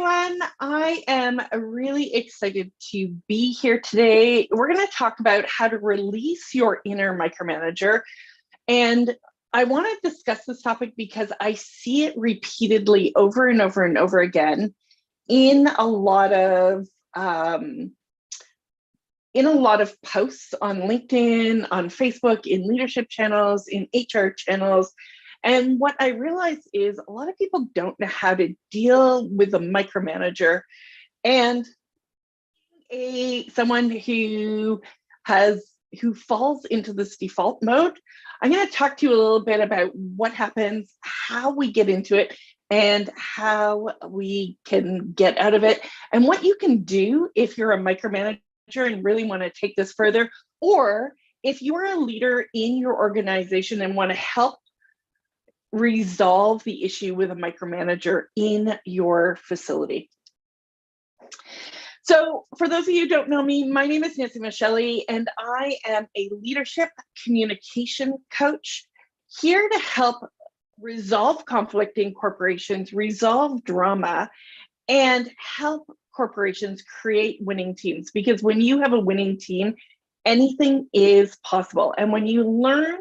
everyone. I am really excited to be here today. We're going to talk about how to release your inner micromanager. And I want to discuss this topic because I see it repeatedly over and over and over again in a lot of posts on LinkedIn, on Facebook, in leadership channels, in HR channels. And what I realize is a lot of people don't know how to deal with a micromanager. And someone who falls into this default mode, I'm going to talk to you a little bit about what happens, how we get into it, and how we can get out of it, and what you can do if you're a micromanager and really want to take this further, or if you're a leader in your organization and want to help resolve the issue with a micromanager in your facility. So for those of you who don't know me, my name is Nancy Michelli, and I am a leadership communication coach here to help resolve conflict in corporations, resolve drama, and help corporations create winning teams. Because when you have a winning team, anything is possible. And when you learn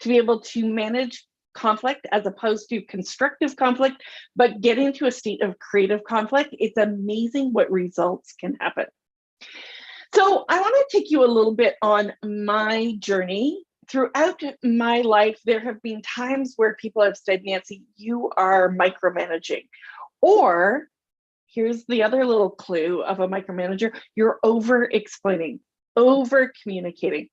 to be able to manage conflict as opposed to constructive conflict, but get into a state of creative conflict, it's amazing what results can happen. So I want to take you a little bit on my journey. Throughout my life, there have been times where people have said, Nancy, you are micromanaging. Or here's the other little clue of a micromanager, you're over-explaining, over-communicating.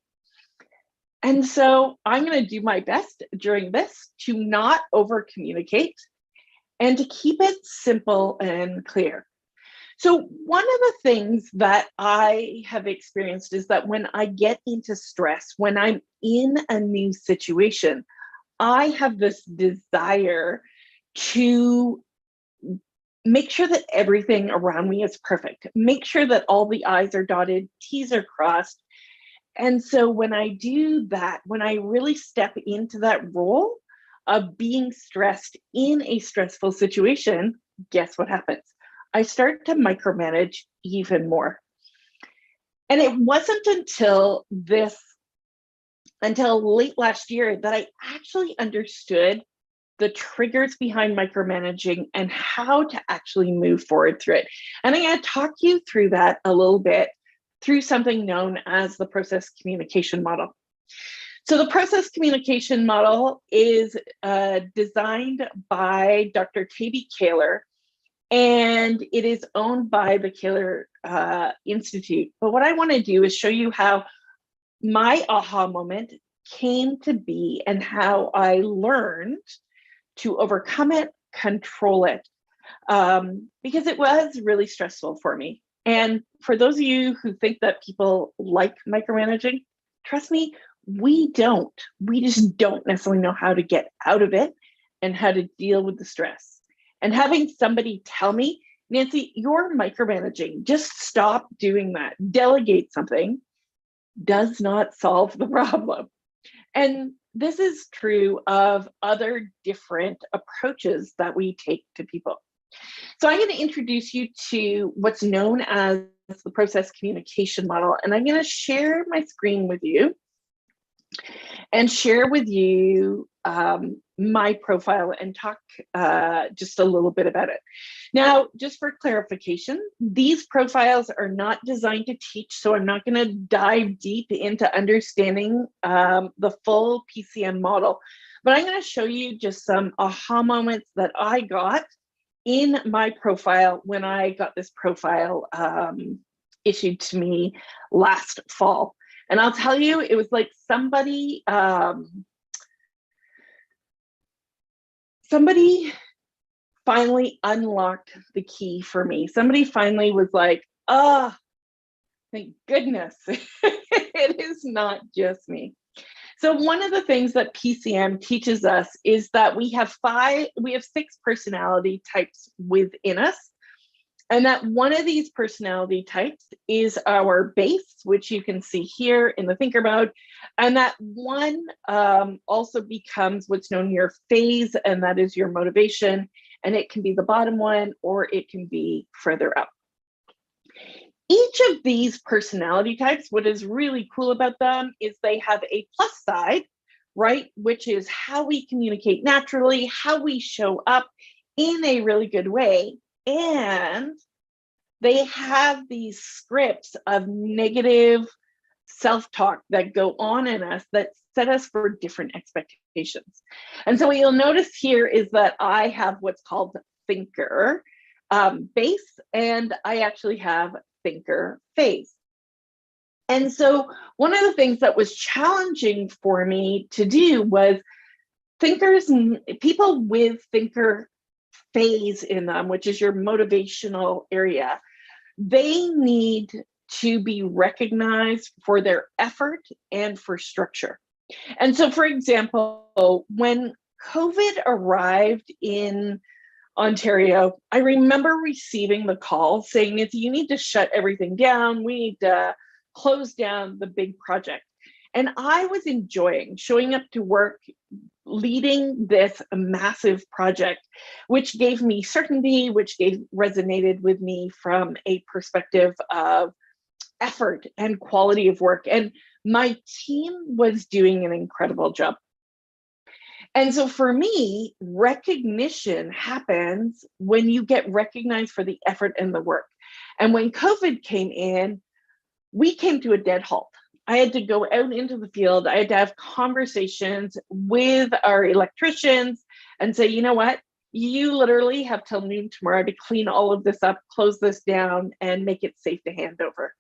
And so I'm going to do my best during this to not over-communicate and to keep it simple and clear. So one of the things that I have experienced is that when I get into stress, when I'm in a new situation, I have this desire to make sure that everything around me is perfect, make sure that all the I's are dotted, T's are crossed. And so when I do that, when I really step into that role of being stressed in a stressful situation, guess what happens? I start to micromanage even more. And it wasn't until late last year that I actually understood the triggers behind micromanaging and how to actually move forward through it. And I'm going to talk you through that a little bit through something known as the process communication model. So the process communication model is designed by Dr. Taby Kaler, and it is owned by the Kaler Institute. But what I want to do is show you how my aha moment came to be and how I learned to overcome it, control it, because it was really stressful for me. And for those of you who think that people like micromanaging, trust me, we don't. We just don't necessarily know how to get out of it and how to deal with the stress. And having somebody tell me, Nancy, you're micromanaging, just stop doing that, delegate something, does not solve the problem. And this is true of other different approaches that we take to people. So I'm going to introduce you to what's known as the process communication model, and I'm going to share my screen with you and share with you my profile and talk just a little bit about it. Now, just for clarification, these profiles are not designed to teach, so I'm not going to dive deep into understanding the full PCM model, but I'm going to show you just some aha moments that I got in my profile when I got this profile issued to me last fall. And I'll tell you, it was like somebody finally unlocked the key for me. Somebody finally was like, oh, thank goodness, it is not just me. So one of the things that PCM teaches us is that we have 6 personality types within us. And that one of these personality types is our base, which you can see here in the thinker mode. And that one also becomes what's known your phase, and that is your motivation. and it can be the bottom one or it can be further up. Each of these personality types, what is really cool about them is they have a plus side, right? Which is how we communicate naturally, how we show up in a really good way. And they have these scripts of negative self-talk that go on in us that set us for different expectations. And so what you'll notice here is that I have what's called thinker base, and I actually have thinker phase. And so one of the things that was challenging for me to do was people with thinker phase in them, which is your motivational area, they need to be recognized for their effort and for structure. And so, for example, when COVID arrived in Ontario, I remember receiving the call saying, Nancy, you need to shut everything down. We need to close down the big project. And I was enjoying showing up to work, leading this massive project, which gave me certainty, which resonated with me from a perspective of effort and quality of work. And my team was doing an incredible job. And so for me, recognition happens when you get recognized for the effort and the work. And when COVID came in, we came to a dead halt. I had to go out into the field. I had to have conversations with our electricians and say, you know what? You literally have till noon tomorrow to clean all of this up, close this down, and make it safe to hand over.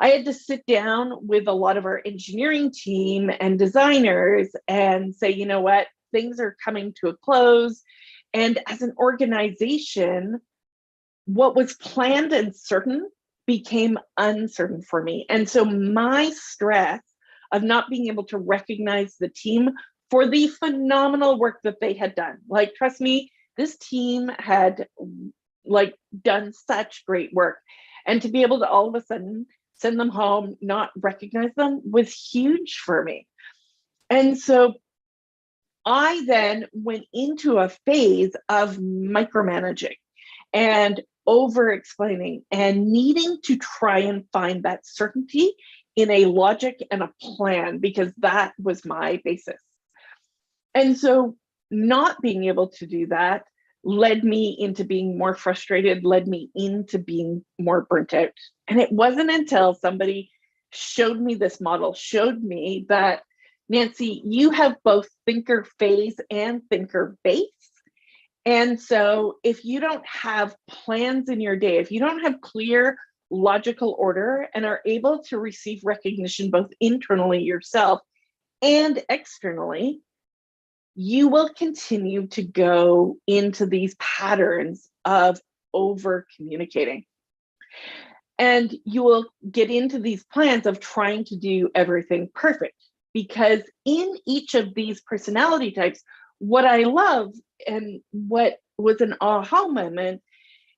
I had to sit down with a lot of our engineering team and designers and say, you know what? Things are coming to a close. And as an organization, what was planned and certain became uncertain for me. And so my stress of not being able to recognize the team for the phenomenal work that they had done. Like, trust me, this team had done such great work. And to be able to all of a sudden send them home, not recognize them, was huge for me. And so I then went into a phase of micromanaging and over explaining and needing to try and find that certainty in a logic and a plan, because that was my basis. And so not being able to do that led me into being more frustrated, led me into being more burnt out. And it wasn't until somebody showed me this model, showed me that, Nancy, you have both thinker phase and thinker base. And so if you don't have plans in your day, if you don't have clear logical order and are able to receive recognition both internally yourself and externally, you will continue to go into these patterns of over communicating. And you will get into these plans of trying to do everything perfect, because in each of these personality types, what I love and what was an aha moment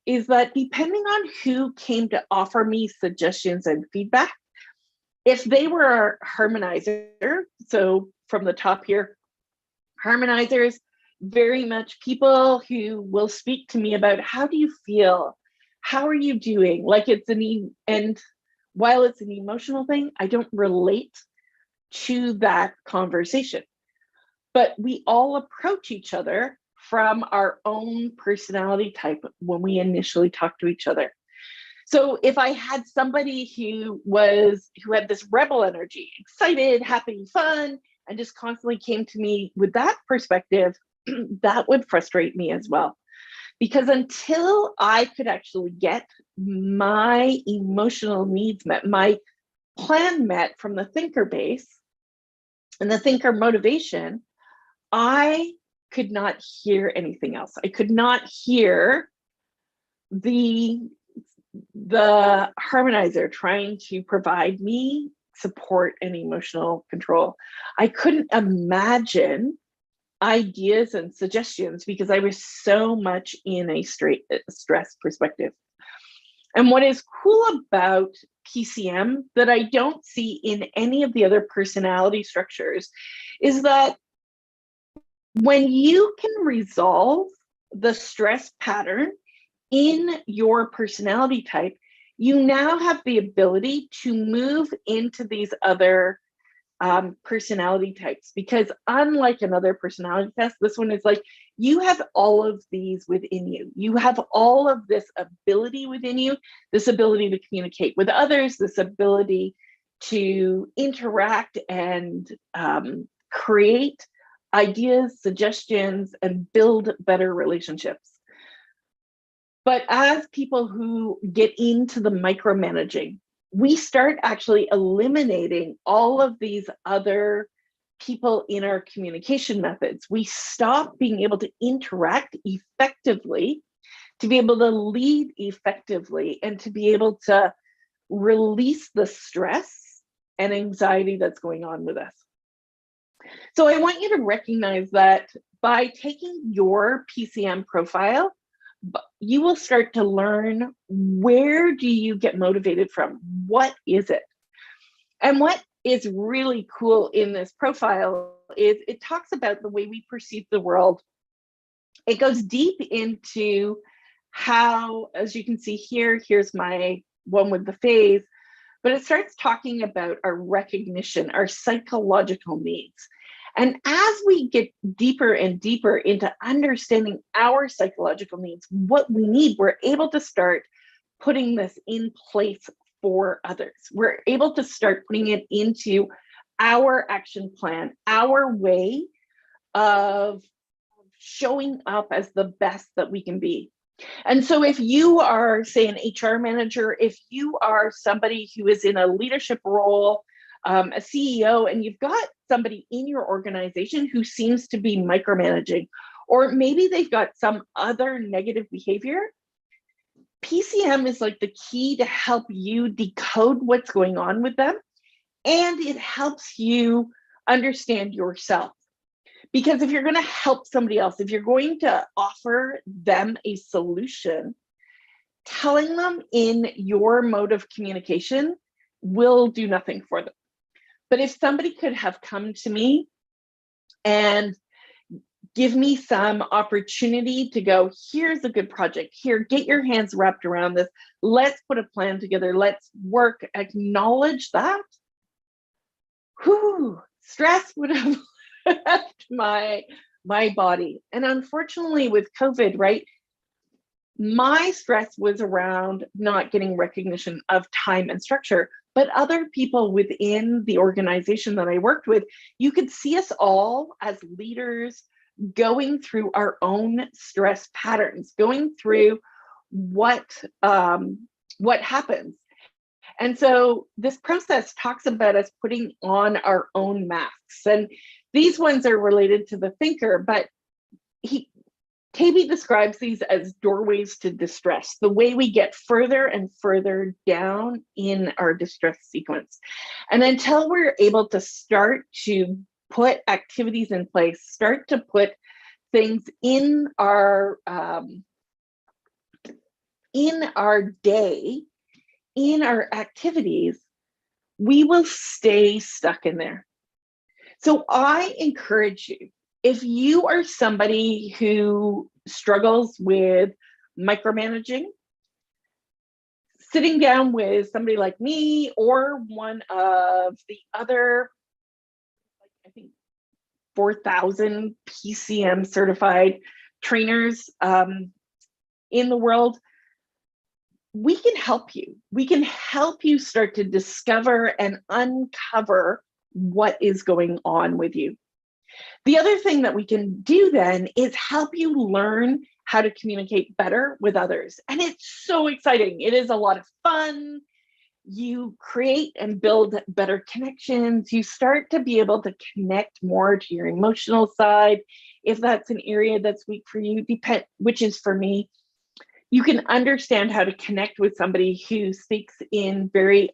is that depending on who came to offer me suggestions and feedback, if they were a harmonizer, so from the top here, harmonizers, very much people who will speak to me about, how do you feel? How are you doing? Like it's and while it's an emotional thing, I don't relate to that conversation. But we all approach each other from our own personality type when we initially talk to each other. So if I had somebody who had this rebel energy, excited, happy, fun, and just constantly came to me with that perspective, that would frustrate me as well. Because until I could actually get my emotional needs met, my plan met from the thinker base and the thinker motivation, I could not hear anything else. I could not hear the harmonizer trying to provide me support and emotional control. I couldn't imagine ideas and suggestions because I was so much in a stress perspective. And what is cool about PCM that I don't see in any of the other personality structures is that when you can resolve the stress pattern in your personality type, you now have the ability to move into these other personality types, because unlike another personality test, this one is like, you have all of these within you. You have all of this ability within you, this ability to communicate with others, this ability to interact and create ideas, suggestions, and build better relationships. But as people who get into the micromanaging, we start actually eliminating all of these other people in our communication methods. We stop being able to interact effectively, to be able to lead effectively, and to be able to release the stress and anxiety that's going on with us. So I want you to recognize that by taking your PCM profile, you will start to learn, where do you get motivated from? What is it? And what is really cool in this profile is it talks about the way we perceive the world. It goes deep into how, as you can see here, here's my one with the phase, but it starts talking about our recognition, our psychological needs. And as we get deeper and deeper into understanding our psychological needs, what we need, we're able to start putting this in place for others. We're able to start putting it into our action plan, our way of showing up as the best that we can be. And so if you are, say, an HR manager, if you are somebody who is in a leadership role, a CEO, and you've got somebody in your organization who seems to be micromanaging, or maybe they've got some other negative behavior, PCM is like the key to help you decode what's going on with them, and it helps you understand yourself. Because if you're going to help somebody else, if you're going to offer them a solution, telling them in your mode of communication will do nothing for them. But if somebody could have come to me and give me some opportunity to go, here's a good project, here, get your hands wrapped around this, let's put a plan together, let's work, acknowledge that, whew, stress would have left my body. And unfortunately with COVID, right, my stress was around not getting recognition of time and structure. But other people within the organization that I worked with, you could see us all as leaders going through our own stress patterns, going through what happens. And so this process talks about us putting on our own masks. And these ones are related to the thinker, but Tame describes these as doorways to distress, the way we get further and further down in our distress sequence. And until we're able to start to put activities in place, start to put things in our day, in our activities, we will stay stuck in there. So I encourage you, if you are somebody who struggles with micromanaging, sitting down with somebody like me or one of the other, I think, 4,000 PCM certified trainers in the world, we can help you. We can help you start to discover and uncover what is going on with you. The other thing that we can do then is help you learn how to communicate better with others. And it's so exciting. It is a lot of fun. You create and build better connections. You start to be able to connect more to your emotional side. If that's an area that's weak for you, which is for me, you can understand how to connect with somebody who speaks in very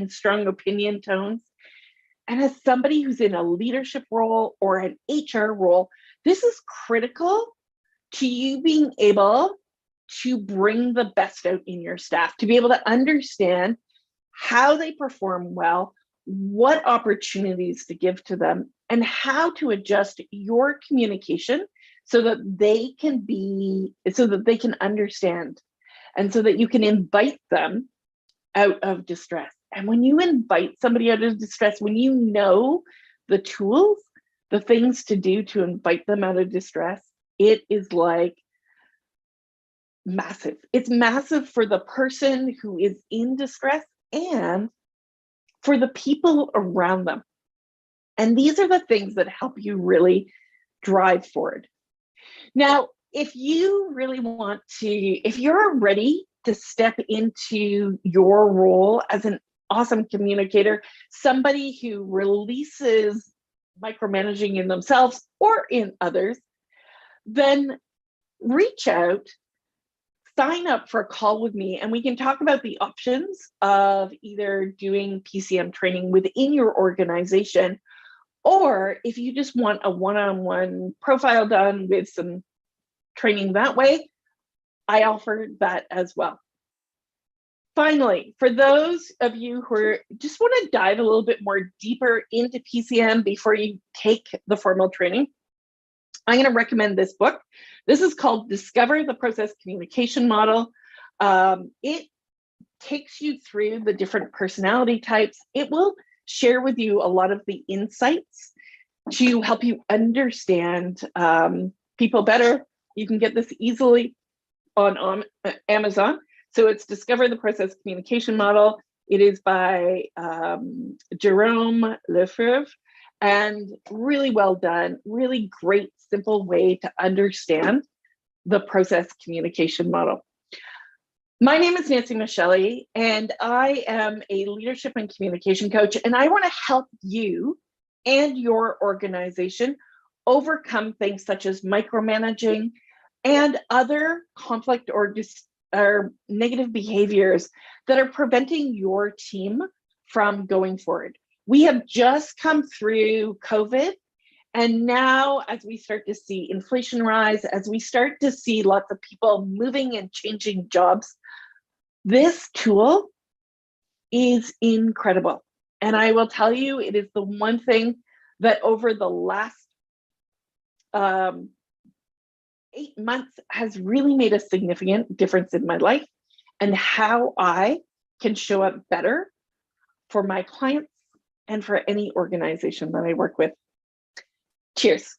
strong opinion tones. And as somebody who's in a leadership role or an HR role, this is critical to you being able to bring the best out in your staff, to be able to understand how they perform well, what opportunities to give to them, and how to adjust your communication so that they can understand, and so that you can invite them out of distress. And when you invite somebody out of distress, when you know the tools, the things to do to invite them out of distress, it is like massive. It's massive for the person who is in distress and for the people around them. And these are the things that help you really drive forward. Now, if you really want to, if you're ready to step into your role as an awesome communicator, somebody who releases micromanaging in themselves or in others, then reach out, sign up for a call with me, and we can talk about the options of either doing PCM training within your organization, or if you just want a one-on-one profile done with some training that way, I offer that as well. Finally, for those of you who just want to dive a little bit more deeper into PCM before you take the formal training, I'm going to recommend this book. This is called Discover the Process Communication Model. It takes you through the different personality types. It will share with you a lot of the insights to help you understand people better. You can get this easily on Amazon. So it's Discover the Process Communication Model. It is by Jerome Lefebvre, and really well done, really great, simple way to understand the process communication model. My name is Nancy Micheli, and I am a leadership and communication coach, and I want to help you and your organization overcome things such as micromanaging and other conflict or negative behaviors that are preventing your team from going forward. We have just come through COVID, and now as we start to see inflation rise, as we start to see lots of people moving and changing jobs, this tool is incredible. And I will tell you, it is the one thing that over the last 8 months has really made a significant difference in my life and how I can show up better for my clients and for any organization that I work with. Cheers.